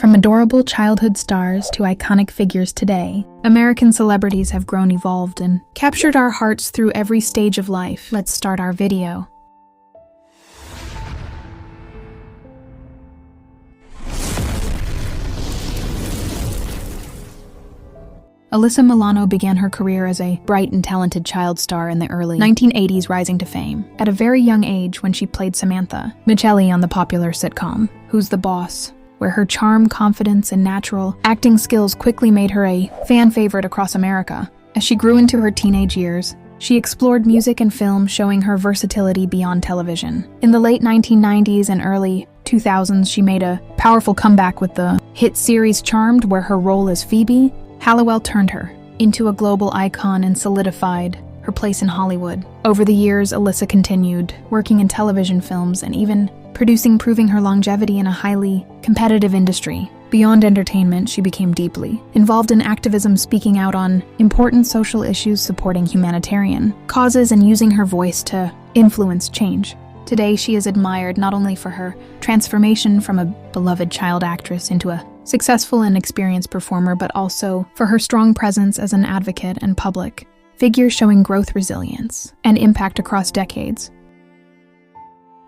From adorable childhood stars to iconic figures today, American celebrities have grown, evolved, and captured our hearts through every stage of life. Let's start our video. Alyssa Milano began her career as a bright and talented child star in the early 1980s, rising to fame at a very young age when she played Samantha Micheli on the popular sitcom Who's the Boss, where her charm, confidence, and natural acting skills quickly made her a fan favorite across America. As she grew into her teenage years, she explored music and film, showing her versatility beyond television. In the late 1990s and early 2000s, she made a powerful comeback with the hit series Charmed, where her role as Phoebe Halliwell turned her into a global icon and solidified her place in Hollywood. Over the years, Alyssa continued working in television, films, and even producing, proving her longevity in a highly competitive industry. Beyond entertainment, she became deeply involved in activism, speaking out on important social issues, supporting humanitarian causes, and using her voice to influence change. Today, she is admired not only for her transformation from a beloved child actress into a successful and experienced performer, but also for her strong presence as an advocate and public figure, showing growth, resilience, and impact across decades.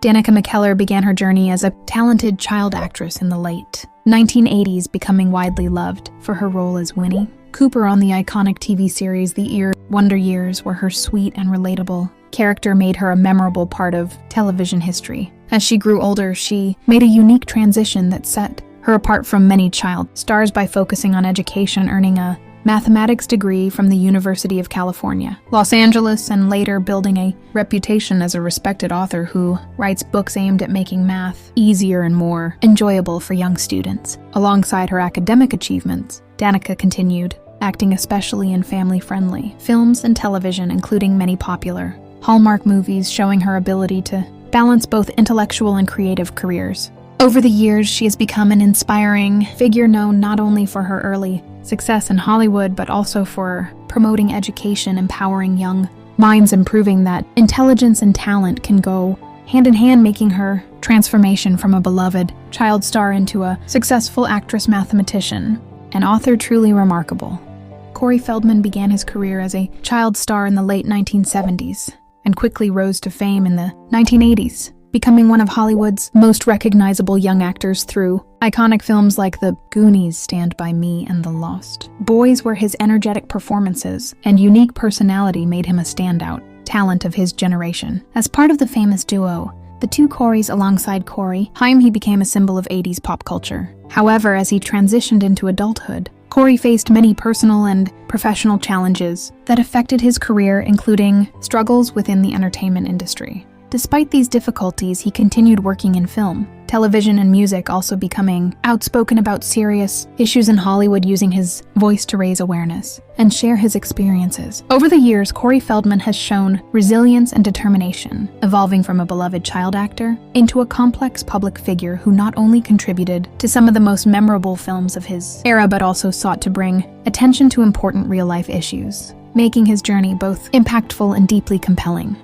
Danica McKellar began her journey as a talented child actress in the late 1980s, becoming widely loved for her role as Winnie Cooper on the iconic TV series The Wonder Years, where her sweet and relatable character made her a memorable part of television history. As she grew older, she made a unique transition that set her apart from many child stars by focusing on education, earning a mathematics degree from the University of California, Los Angeles, and later building a reputation as a respected author who writes books aimed at making math easier and more enjoyable for young students. Alongside her academic achievements, Danica continued acting, especially in family-friendly films and television, including many popular Hallmark movies, showing her ability to balance both intellectual and creative careers. Over the years, she has become an inspiring figure, known not only for her early success in Hollywood, but also for promoting education, empowering young minds, and proving that intelligence and talent can go hand in hand, making her transformation from a beloved child star into a successful actress, mathematician, and author truly remarkable. Corey Feldman began his career as a child star in the late 1970s and quickly rose to fame in the 1980s. Becoming one of Hollywood's most recognizable young actors through iconic films like The Goonies, Stand By Me, and The Lost Boys, where his energetic performances and unique personality made him a standout talent of his generation. As part of the famous duo, the two Coreys alongside Corey Haim, he became a symbol of 80s pop culture. However, as he transitioned into adulthood, Corey faced many personal and professional challenges that affected his career, including struggles within the entertainment industry. Despite these difficulties, he continued working in film, television, and music, also becoming outspoken about serious issues in Hollywood, using his voice to raise awareness and share his experiences. Over the years, Corey Feldman has shown resilience and determination, evolving from a beloved child actor into a complex public figure who not only contributed to some of the most memorable films of his era, but also sought to bring attention to important real-life issues, making his journey both impactful and deeply compelling.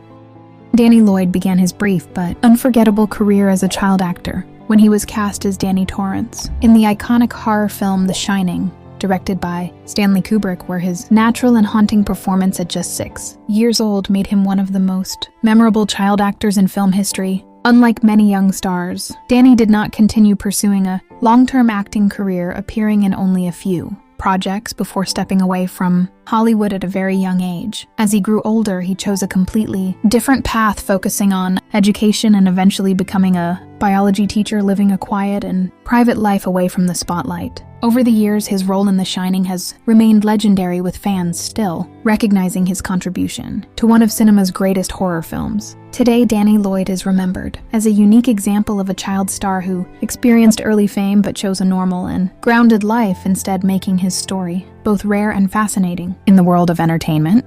Danny Lloyd began his brief but unforgettable career as a child actor when he was cast as Danny Torrance in the iconic horror film The Shining, directed by Stanley Kubrick, where his natural and haunting performance at just 6 years old made him one of the most memorable child actors in film history. Unlike many young stars, Danny did not continue pursuing a long-term acting career, appearing in only a few projects before stepping away from Hollywood at a very young age. As he grew older, he chose a completely different path, focusing on education and eventually becoming a biology teacher, living a quiet and private life away from the spotlight. Over the years, his role in The Shining has remained legendary, with fans still recognizing his contribution to one of cinema's greatest horror films. Today, Danny Lloyd is remembered as a unique example of a child star who experienced early fame but chose a normal and grounded life, instead making his story both rare and fascinating. In the world of entertainment,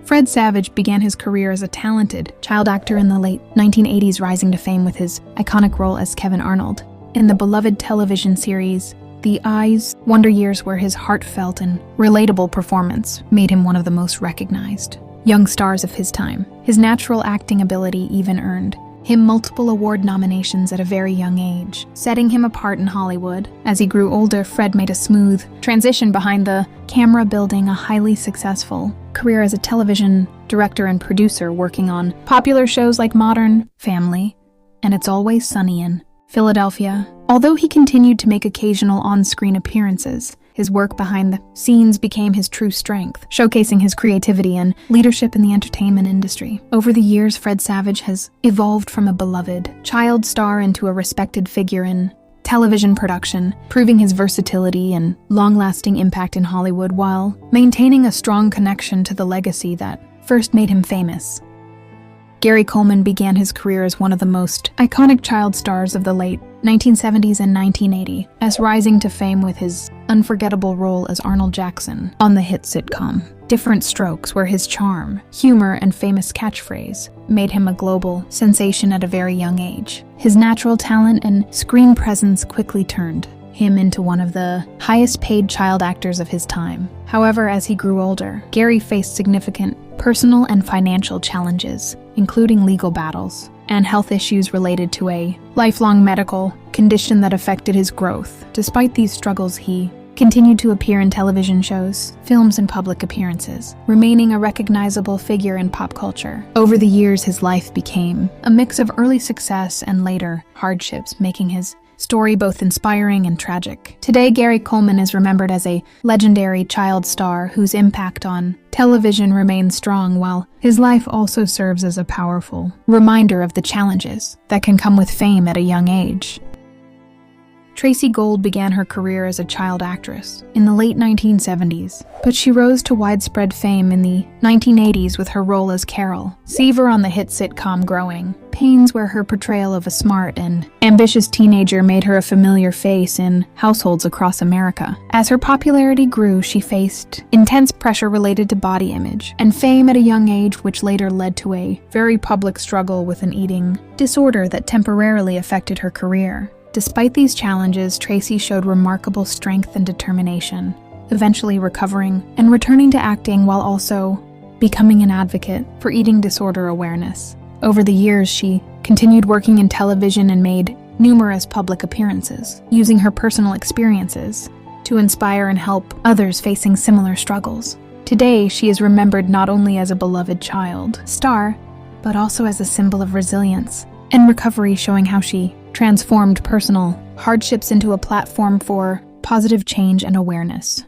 Fred Savage began his career as a talented child actor in the late 1980s, rising to fame with his iconic role as Kevin Arnold in the beloved television series The Wonder Years, where his heartfelt and relatable performance made him one of the most recognized young stars of his time. His natural acting ability even earned him multiple award nominations at a very young age, setting him apart in Hollywood. As he grew older, Fred made a smooth transition behind the camera, building a highly successful career as a television director and producer, working on popular shows like Modern Family and It's Always Sunny in Philadelphia. Although he continued to make occasional on-screen appearances, his work behind the scenes became his true strength, showcasing his creativity and leadership in the entertainment industry. Over the years, Fred Savage has evolved from a beloved child star into a respected figure in television production, proving his versatility and long-lasting impact in Hollywood while maintaining a strong connection to the legacy that first made him famous. Gary Coleman began his career as one of the most iconic child stars of the late 1970s and 1980s, as rising to fame with his unforgettable role as Arnold Jackson on the hit sitcom Different Strokes, where his charm, humor, and famous catchphrase made him a global sensation at a very young age. His natural talent and screen presence quickly turned him into one of the highest-paid child actors of his time. However, as he grew older, Gary faced significant personal and financial challenges, including legal battles and health issues related to a lifelong medical condition that affected his growth. Despite these struggles, he continued to appear in television shows, films, and public appearances, remaining a recognizable figure in pop culture. Over the years, his life became a mix of early success and later hardships, making his story both inspiring and tragic. Today, Gary Coleman is remembered as a legendary child star whose impact on television remains strong, while his life also serves as a powerful reminder of the challenges that can come with fame at a young age. Tracey Gold began her career as a child actress in the late 1970s, but she rose to widespread fame in the 1980s with her role as Carol Seaver on the hit sitcom Growing Pains, where her portrayal of a smart and ambitious teenager made her a familiar face in households across America. As her popularity grew, she faced intense pressure related to body image and fame at a young age, which later led to a very public struggle with an eating disorder that temporarily affected her career. Despite these challenges, Tracey showed remarkable strength and determination, eventually recovering and returning to acting while also becoming an advocate for eating disorder awareness. Over the years, she continued working in television and made numerous public appearances, using her personal experiences to inspire and help others facing similar struggles. Today, she is remembered not only as a beloved child star, but also as a symbol of resilience and recovery, showing how she transformed personal hardships into a platform for positive change and awareness.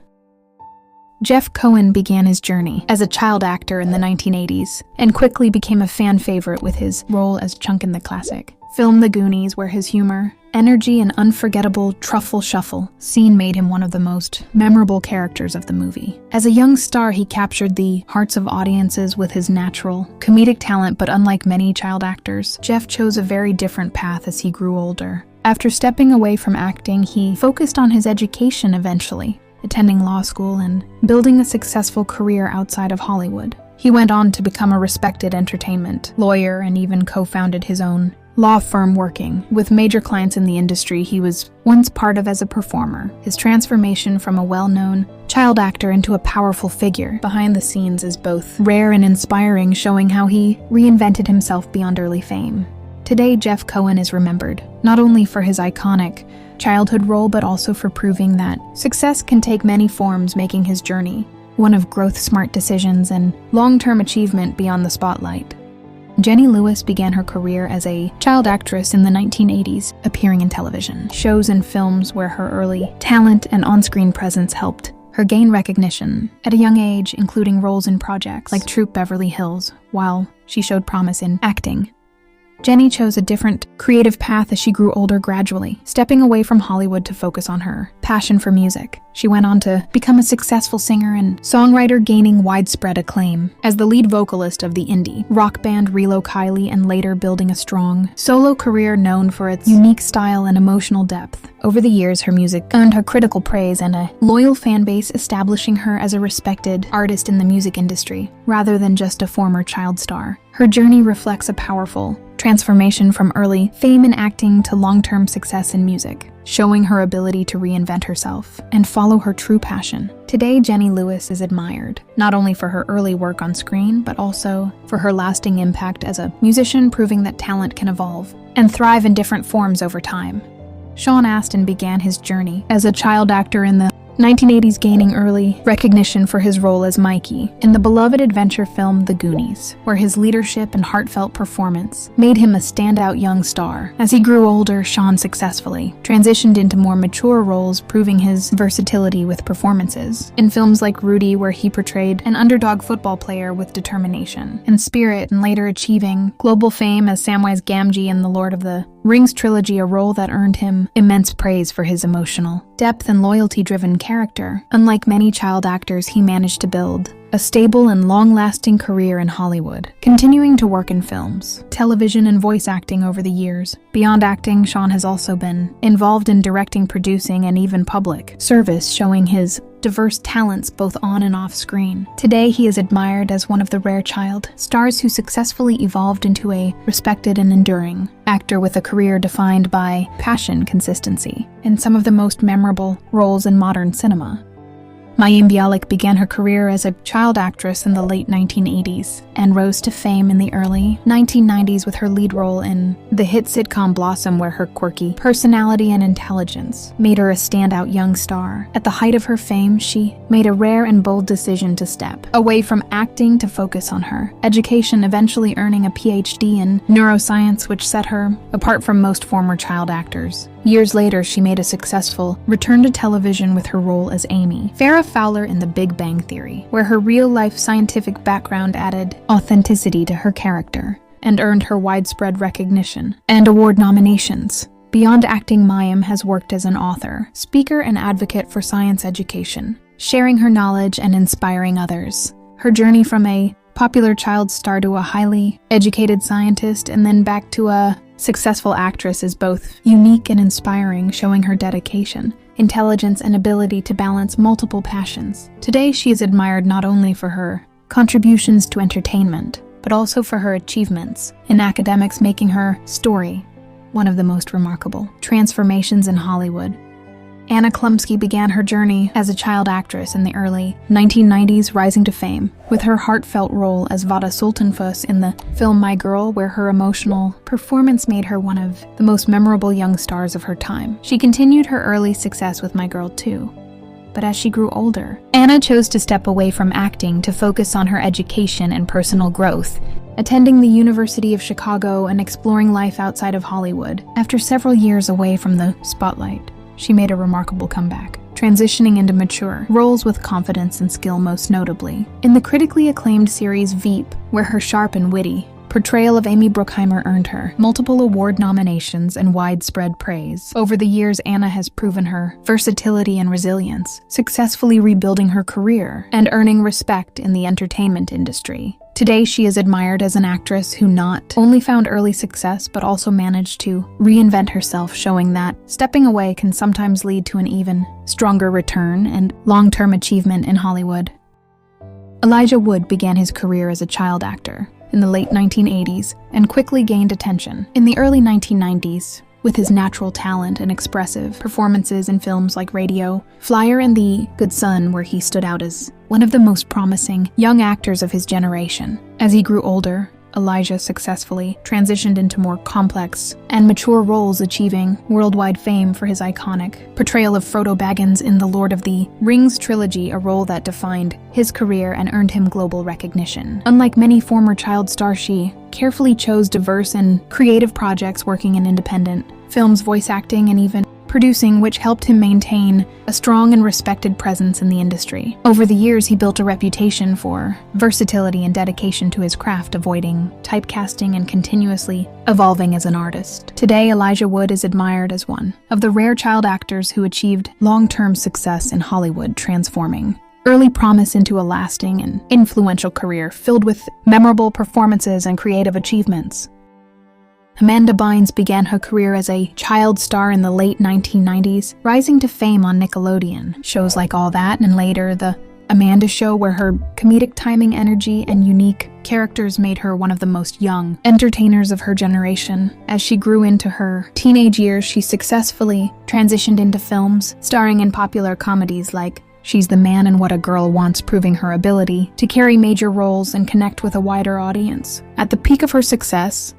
Jeff Cohen began his journey as a child actor in the 1980s and quickly became a fan favorite with his role as Chunk in the classic film The Goonies, where his humor, energy, and unforgettable truffle shuffle scene made him one of the most memorable characters of the movie. As a young star, he captured the hearts of audiences with his natural comedic talent, but unlike many child actors, Jeff chose a very different path as he grew older. After stepping away from acting, he focused on his education, eventually attending law school and building a successful career outside of Hollywood. He went on to become a respected entertainment lawyer and even co-founded his own law firm, working with major clients in the industry he was once part of as a performer. His transformation from a well-known child actor into a powerful figure behind the scenes is both rare and inspiring, showing how he reinvented himself beyond early fame. Today, Jeff Cohen is remembered not only for his iconic childhood role, but also for proving that success can take many forms, making his journey one of growth, smart decisions, and long-term achievement beyond the spotlight. Jenny Lewis began her career as a child actress in the 1980s, appearing in television shows and films where her early talent and on-screen presence helped her gain recognition at a young age, including roles in projects like Troop Beverly Hills. While she showed promise in acting, Jenny chose a different creative path as she grew older, gradually stepping away from Hollywood to focus on her passion for music. She went on to become a successful singer and songwriter, gaining widespread acclaim as the lead vocalist of the indie rock band Relo Kiley, and later building a strong solo career known for its unique style and emotional depth. Over the years, her music earned her critical praise and a loyal fan base, establishing her as a respected artist in the music industry, rather than just a former child star. Her journey reflects a powerful transformation from early fame in acting to long-term success in music, showing her ability to reinvent herself and follow her true passion. Today, Jenny Lewis is admired, not only for her early work on screen, but also for her lasting impact as a musician, proving that talent can evolve and thrive in different forms over time. Sean Astin began his journey as a child actor in the 1980s, gaining early recognition for his role as Mikey in the beloved adventure film The Goonies, where his leadership and heartfelt performance made him a standout young star. As he grew older, Sean successfully transitioned into more mature roles, proving his versatility with performances in films like Rudy, where he portrayed an underdog football player with determination and spirit, and later achieving global fame as Samwise Gamgee in the Lord of the Rings trilogy, a role that earned him immense praise for his emotional depth and loyalty-driven character. Unlike many child actors, he managed to build a stable and long-lasting career in Hollywood, continuing to work in films, television, and voice acting over the years. Beyond acting, Sean has also been involved in directing, producing, and even public service, showing his diverse talents both on and off screen. Today, he is admired as one of the rare child stars who successfully evolved into a respected and enduring actor with a career defined by passion, consistency, and some of the most memorable roles in modern cinema. Mayim Bialik began her career as a child actress in the late 1980s and rose to fame in the early 1990s with her lead role in the hit sitcom Blossom, where her quirky personality and intelligence made her a standout young star. At the height of her fame, she made a rare and bold decision to step away from acting to focus on her education, eventually earning a PhD in neuroscience, which set her apart from most former child actors. Years later, she made a successful return to television with her role as Amy Farrah Fowler in The Big Bang Theory, where her real-life scientific background added authenticity to her character and earned her widespread recognition and award nominations. Beyond acting, Mayim has worked as an author, speaker, and advocate for science education, sharing her knowledge and inspiring others. Her journey from a popular child star to a highly educated scientist and then back to a successful actress is both unique and inspiring, showing her dedication, intelligence, and ability to balance multiple passions. Today, she is admired not only for her contributions to entertainment, but also for her achievements in academics, making her story one of the most remarkable transformations in Hollywood. Anna Chlumsky began her journey as a child actress in the early 1990s, rising to fame with her heartfelt role as Vada Sultanfuss in the film My Girl, where her emotional performance made her one of the most memorable young stars of her time. She continued her early success with My Girl too, but as she grew older, Anna chose to step away from acting to focus on her education and personal growth, attending the University of Chicago and exploring life outside of Hollywood. After several years away from the spotlight, she made a remarkable comeback, transitioning into mature roles with confidence and skill, most notably in the critically acclaimed series Veep, where her sharp and witty portrayal of Amy Bruckheimer earned her multiple award nominations and widespread praise. Over the years, Anna has proven her versatility and resilience, successfully rebuilding her career and earning respect in the entertainment industry. Today, she is admired as an actress who not only found early success, but also managed to reinvent herself, showing that stepping away can sometimes lead to an even stronger return and long-term achievement in Hollywood. Elijah Wood began his career as a child actor in the late 1980s and quickly gained attention in the early 1990s with his natural talent and expressive performances in films like Radio Flyer and The Good Son, where he stood out as one of the most promising young actors of his generation. As he grew older, Elijah successfully transitioned into more complex and mature roles, achieving worldwide fame for his iconic portrayal of Frodo Baggins in the Lord of the Rings trilogy, a role that defined his career and earned him global recognition. Unlike many former child stars, she carefully chose diverse and creative projects, working in independent films, voice acting, and even producing, which helped him maintain a strong and respected presence in the industry. Over the years, he built a reputation for versatility and dedication to his craft, avoiding typecasting and continuously evolving as an artist. Today, Elijah Wood is admired as one of the rare child actors who achieved long-term success in Hollywood, transforming early promise into a lasting and influential career filled with memorable performances and creative achievements. Amanda Bynes began her career as a child star in the late 1990s, rising to fame on Nickelodeon, shows like All That, and later the Amanda Show, where her comedic timing, energy, and unique characters made her one of the most young entertainers of her generation. As she grew into her teenage years, she successfully transitioned into films, starring in popular comedies like She's the Man and What a Girl Wants, proving her ability to carry major roles and connect with a wider audience. At the peak of her success,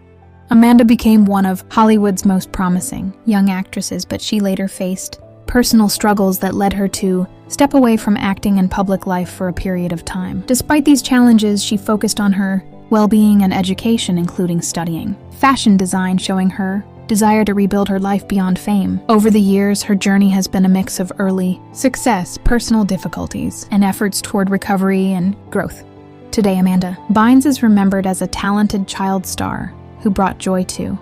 Amanda became one of Hollywood's most promising young actresses, but she later faced personal struggles that led her to step away from acting and public life for a period of time. Despite these challenges, she focused on her well-being and education, including studying fashion design, showing her desire to rebuild her life beyond fame. Over the years, her journey has been a mix of early success, personal difficulties, and efforts toward recovery and growth. Today, Amanda Bynes is remembered as a talented child star who brought joy to.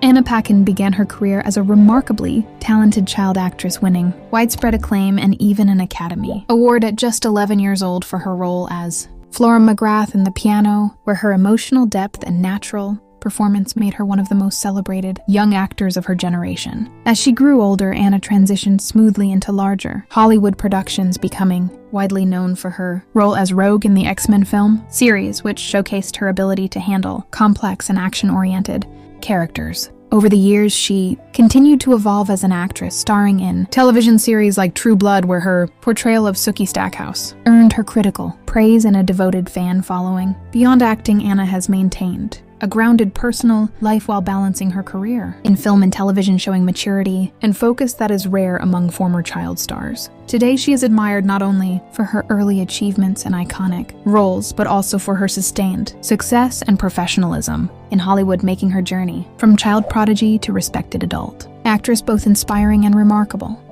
Anna Paquin began her career as a remarkably talented child actress, winning widespread acclaim and even an Academy Award at just 11 years old for her role as Flora McGrath in The Piano, where her emotional depth and natural performance made her one of the most celebrated young actors of her generation. As she grew older, Anna transitioned smoothly into larger Hollywood productions, becoming widely known for her role as Rogue in the X-Men film series, which showcased her ability to handle complex and action-oriented characters. Over the years, she continued to evolve as an actress, starring in television series like True Blood, where her portrayal of Sookie Stackhouse earned her critical praise and a devoted fan following. Beyond acting, Anna has maintained a grounded personal life while balancing her career in film and television, showing maturity and focus that is rare among former child stars. Today, she is admired not only for her early achievements and iconic roles, but also for her sustained success and professionalism in Hollywood, making her journey from child prodigy to respected adult actress both inspiring and remarkable.